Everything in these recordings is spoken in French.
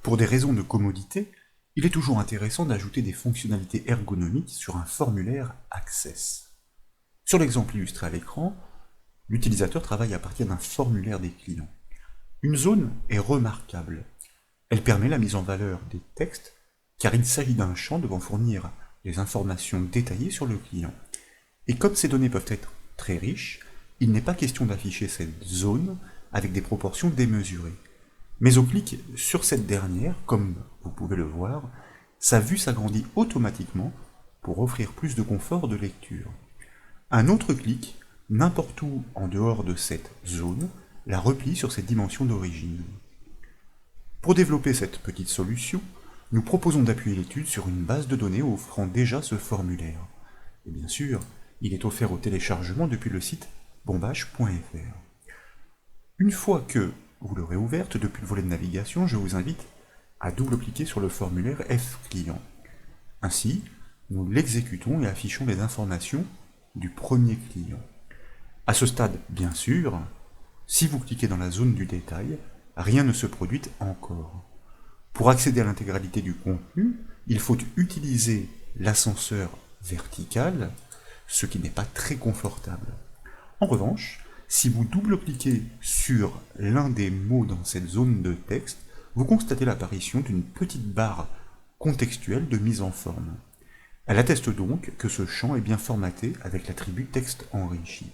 Pour des raisons de commodité, il est toujours intéressant d'ajouter des fonctionnalités ergonomiques sur un formulaire Access. Sur l'exemple illustré à l'écran, l'utilisateur travaille à partir d'un formulaire des clients. Une zone est remarquable. Elle permet la mise en valeur des textes, car il s'agit d'un champ devant fournir des informations détaillées sur le client. Et comme ces données peuvent être très riches, il n'est pas question d'afficher cette zone avec des proportions démesurées. Mais au clic sur cette dernière, comme vous pouvez le voir, sa vue s'agrandit automatiquement pour offrir plus de confort de lecture. Un autre clic, n'importe où en dehors de cette zone, la replie sur ses dimensions d'origine. Pour développer cette petite solution, nous proposons d'appuyer l'étude sur une base de données offrant déjà ce formulaire. Et bien sûr, il est offert au téléchargement depuis le site bombache.fr. Une fois que vous l'aurez ouverte depuis le volet de navigation, je vous invite à double-cliquer sur le formulaire F-Client. Ainsi, nous l'exécutons et affichons les informations du premier client. À ce stade, bien sûr, si vous cliquez dans la zone du détail, rien ne se produit encore. Pour accéder à l'intégralité du contenu, il faut utiliser l'ascenseur vertical, ce qui n'est pas très confortable. En revanche, si vous double-cliquez sur l'un des mots dans cette zone de texte, vous constatez l'apparition d'une petite barre contextuelle de mise en forme. Elle atteste donc que ce champ est bien formaté avec l'attribut texte enrichi.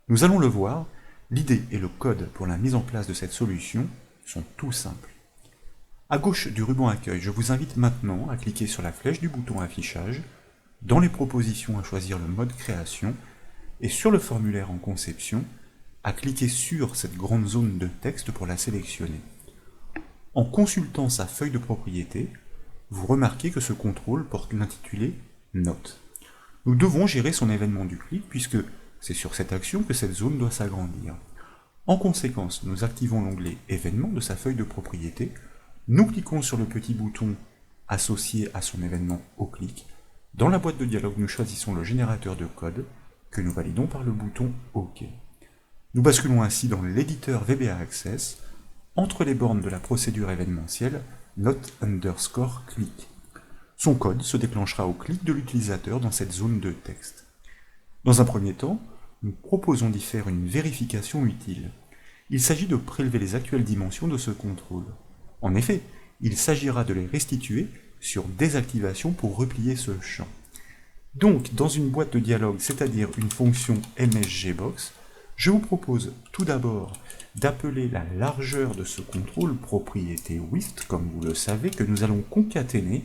Nous allons le voir, l'idée et le code pour la mise en place de cette solution sont tout simples. À gauche du ruban accueil, je vous invite maintenant à cliquer sur la flèche du bouton affichage, dans les propositions à choisir le mode création, et sur le formulaire en conception, à cliquer sur cette grande zone de texte pour la sélectionner. En consultant sa feuille de propriété, vous remarquez que ce contrôle porte l'intitulé « Note ». Nous devons gérer son événement du clic puisque c'est sur cette action que cette zone doit s'agrandir. En conséquence, nous activons l'onglet « Événements » de sa feuille de propriété, nous cliquons sur le petit bouton associé à son événement au clic. Dans la boîte de dialogue, nous choisissons le générateur de code, que nous validons par le bouton OK. Nous basculons ainsi dans l'éditeur VBA Access, entre les bornes de la procédure événementielle note_click. Son code se déclenchera au clic de l'utilisateur dans cette zone de texte. Dans un premier temps, nous proposons d'y faire une vérification utile. Il s'agit de prélever les actuelles dimensions de ce contrôle. En effet, il s'agira de les restituer sur désactivation pour replier ce champ. Donc, dans une boîte de dialogue, c'est-à-dire une fonction MSGBox, je vous propose tout d'abord d'appeler la largeur de ce contrôle propriété width, comme vous le savez, que nous allons concaténer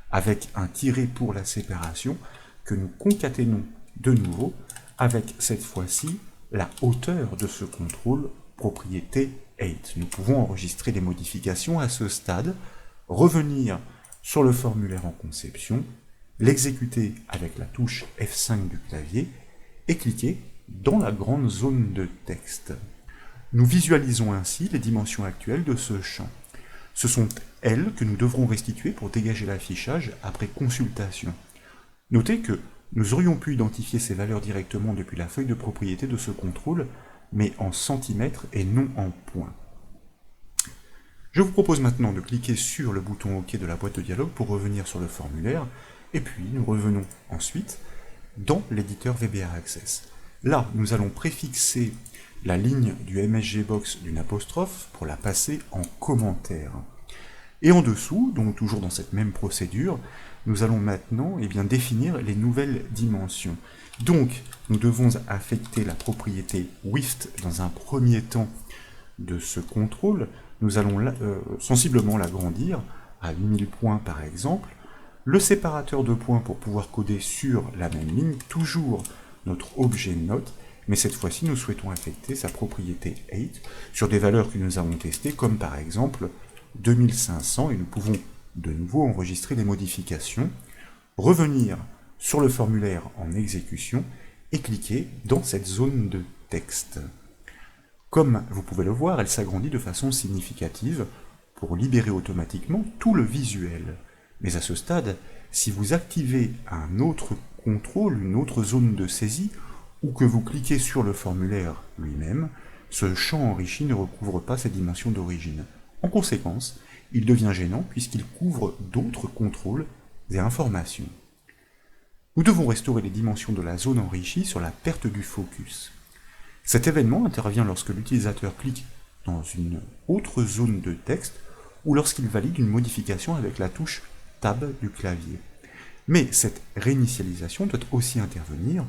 avec un tiret pour la séparation, que nous concaténons de nouveau avec cette fois-ci la hauteur de ce contrôle propriété 8. Nous pouvons enregistrer des modifications à ce stade, revenir sur le formulaire en conception, l'exécuter avec la touche F5 du clavier et cliquer dans la grande zone de texte. Nous visualisons ainsi les dimensions actuelles de ce champ. Ce sont elles que nous devrons restituer pour dégager l'affichage après consultation. Notez que nous aurions pu identifier ces valeurs directement depuis la feuille de propriété de ce contrôle, mais en centimètres et non en points. Je vous propose maintenant de cliquer sur le bouton OK de la boîte de dialogue pour revenir sur le formulaire, et puis nous revenons ensuite dans l'éditeur VBA Access. Là, nous allons préfixer la ligne du MSGBox d'une apostrophe pour la passer en commentaire. Et en dessous, donc toujours dans cette même procédure, nous allons maintenant définir les nouvelles dimensions. Donc, nous devons affecter la propriété width dans un premier temps de ce contrôle. Nous allons sensiblement l'agrandir à 8000 points par exemple. Le séparateur de points pour pouvoir coder sur la même ligne, toujours notre objet note, mais cette fois-ci nous souhaitons affecter sa propriété 8 sur des valeurs que nous avons testées, comme par exemple 2500, et nous pouvons de nouveau enregistrer des modifications, revenir sur le formulaire en exécution et cliquer dans cette zone de texte. Comme vous pouvez le voir, elle s'agrandit de façon significative pour libérer automatiquement tout le visuel. Mais à ce stade, si vous activez un autre contrôle, une autre zone de saisie, ou que vous cliquez sur le formulaire lui-même, ce champ enrichi ne recouvre pas ses dimensions d'origine. En conséquence, il devient gênant puisqu'il couvre d'autres contrôles et informations. Nous devons restaurer les dimensions de la zone enrichie sur la perte du focus. Cet événement intervient lorsque l'utilisateur clique dans une autre zone de texte ou lorsqu'il valide une modification avec la touche Tab du clavier. Mais cette réinitialisation doit aussi intervenir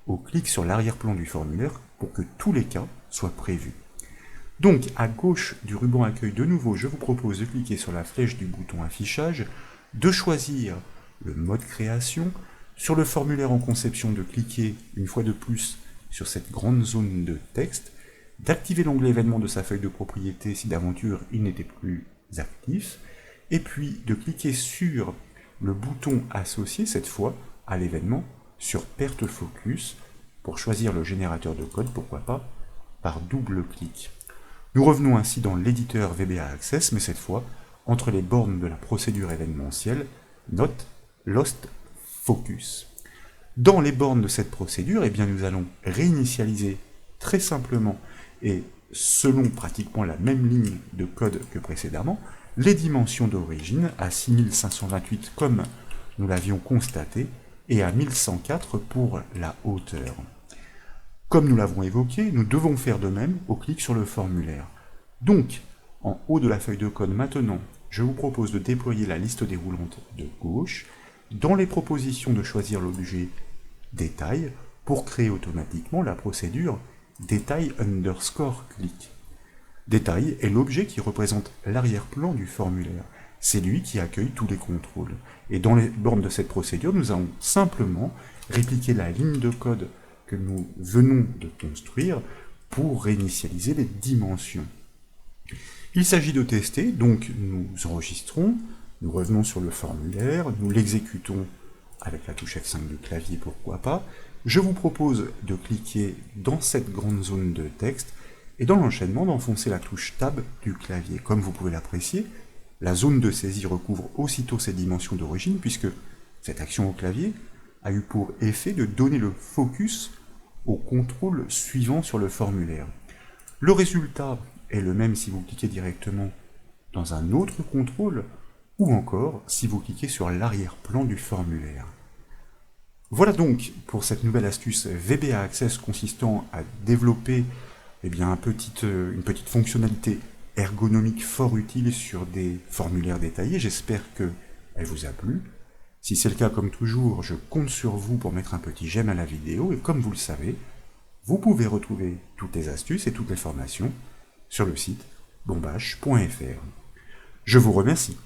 au clic sur l'arrière-plan du formulaire pour que tous les cas soient prévus. Donc, à gauche du ruban accueil, de nouveau, je vous propose de cliquer sur la flèche du bouton affichage, de choisir le mode création, sur le formulaire en conception de cliquer une fois de plus sur cette grande zone de texte, d'activer l'onglet événement de sa feuille de propriété si d'aventure il n'était plus actif, et puis de cliquer sur le bouton associé cette fois à l'événement sur perte focus pour choisir le générateur de code, pourquoi pas, par double clic. Nous revenons ainsi dans l'éditeur VBA Access, mais cette fois entre les bornes de la procédure événementielle, Not Lost Focus. Dans les bornes de cette procédure, eh bien, nous allons réinitialiser très simplement et selon pratiquement la même ligne de code que précédemment, les dimensions d'origine à 6528 comme nous l'avions constaté et à 1104 pour la hauteur. Comme nous l'avons évoqué, nous devons faire de même au clic sur le formulaire. Donc, en haut de la feuille de code maintenant, je vous propose de déployer la liste déroulante de gauche, dans les propositions de choisir l'objet détail pour créer automatiquement la procédure détail underscore click. Détail est l'objet qui représente l'arrière-plan du formulaire. C'est lui qui accueille tous les contrôles. Et dans les bornes de cette procédure, nous allons simplement répliquer la ligne de code que nous venons de construire pour réinitialiser les dimensions. Il s'agit de tester, donc nous enregistrons, nous revenons sur le formulaire, nous l'exécutons avec la touche F5 du clavier, pourquoi pas. Je vous propose de cliquer dans cette grande zone de texte et dans l'enchaînement d'enfoncer la touche Tab du clavier. Comme vous pouvez l'apprécier, la zone de saisie recouvre aussitôt ses dimensions d'origine puisque cette action au clavier a eu pour effet de donner le focus au contrôle suivant sur le formulaire. Le résultat est le même si vous cliquez directement dans un autre contrôle ou encore si vous cliquez sur l'arrière-plan du formulaire. Voilà donc pour cette nouvelle astuce VBA Access consistant à développer une petite fonctionnalité ergonomique fort utile sur des formulaires détaillés. J'espère qu'elle vous a plu. Si c'est le cas, comme toujours, je compte sur vous pour mettre un petit j'aime à la vidéo. Et comme vous le savez, vous pouvez retrouver toutes les astuces et toutes les formations sur le site bombache.fr. Je vous remercie.